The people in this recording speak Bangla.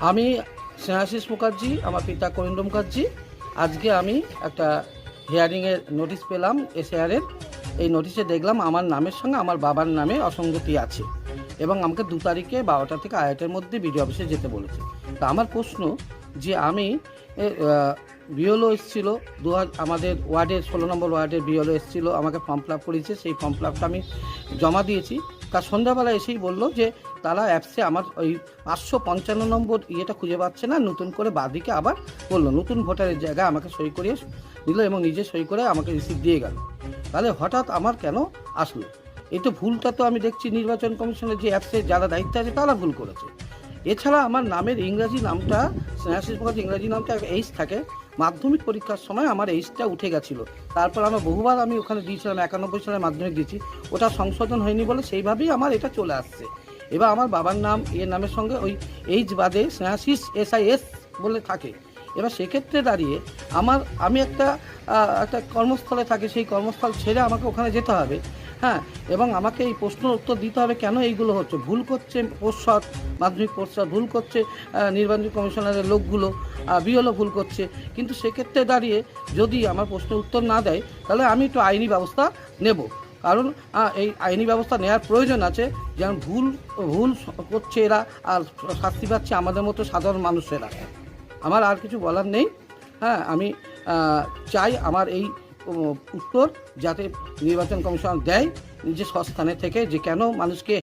আমি স্নেহাশিস মুখার্জি, আমার পিতা করিন্দ্র মুখার্জি। আজকে আমি একটা হিয়ারিংয়ের নোটিশ পেলাম এসআরের। এই নোটিশে দেখলাম আমার নামের সঙ্গে আমার বাবার নামে অসঙ্গতি আছে এবং আমাকে 2 তারিখে 12টা থেকে 1:00টার মধ্যে বিডিও অফিসে যেতে বলেছে। তা আমার প্রশ্ন যে আমি বিএলও এসেছিল আমাদের ওয়ার্ডের 16 নম্বর ওয়ার্ডের বিএলও এসেছিল, আমাকে ফর্ম ফিল আপ করিয়েছে। সেই ফর্ম ফিল আপটা আমি জমা দিয়েছি। তার সন্ধ্যাবেলা এসেই বললো যে তারা অ্যাপসে আমার ওই 555 নম্বর ইয়েটা খুঁজে পাচ্ছে না, নতুন করে বাদিকে আবার বললো নতুন ভোটারের জায়গায় আমাকে সই করিয়ে দিল এবং নিজে সই করে আমাকে রিসিভ দিয়ে গেল। তাহলে হঠাৎ আমার কেন আসলো? এই তো ভুলটা তো আমি দেখছি নির্বাচন কমিশনের যে অ্যাপসে যারা দায়িত্বে আছে তারা ভুল করেছে। এছাড়া আমার নামের ইংরাজি নামটা স্নেহাশিস মুখার্জি, ইংরাজি নামটা এইচ থাকে। মাধ্যমিক পরীক্ষার সময় আমার এইচটা উঠে গেছিলো। তারপর আমার বহুবার আমি ওখানে দিয়েছিলাম, 91 সালে মাধ্যমিক দিয়েছি, ওটা সংশোধন হয়নি বলে সেইভাবেই আমার এটা চলে আসছে। এবার আমার বাবার নাম নামের সঙ্গে ওই এইচ বাদে স্নেহাশিস SIS বলে থাকে। এবার সেক্ষেত্রে দাঁড়িয়ে আমি একটা কর্মস্থলে থাকি, সেই কর্মস্থল ছেড়ে আমাকে ওখানে যেতে হবে। হ্যাঁ, এবং আমাকে এই প্রশ্নের উত্তর দিতে হবে কেন এইগুলো হচ্ছে। ভুল করছে পর্ষদ, মাধ্যমিক পর্ষদ ভুল করছে, নির্বাচন কমিশনারের লোকগুলো, বিএলও ভুল করছে। কিন্তু সেক্ষেত্রে দাঁড়িয়ে যদি আমার প্রশ্নের উত্তর না দেয় তাহলে আমি একটু আইনি ব্যবস্থা নেব। কারণ এই আইনি ব্যবস্থা নেওয়ার প্রয়োজন আছে। যেমন ভুল করছে এরা, আর শাস্তি পাচ্ছে আমাদের মতো সাধারণ মানুষেরা। আমার আর কিছু বলার নেই। হ্যাঁ, আমি চাই আমার এই উত্তর যাতে নির্বাচন কমিশন দেয় নিজের স্বস্থানে থেকে, যে কেন মানুষকে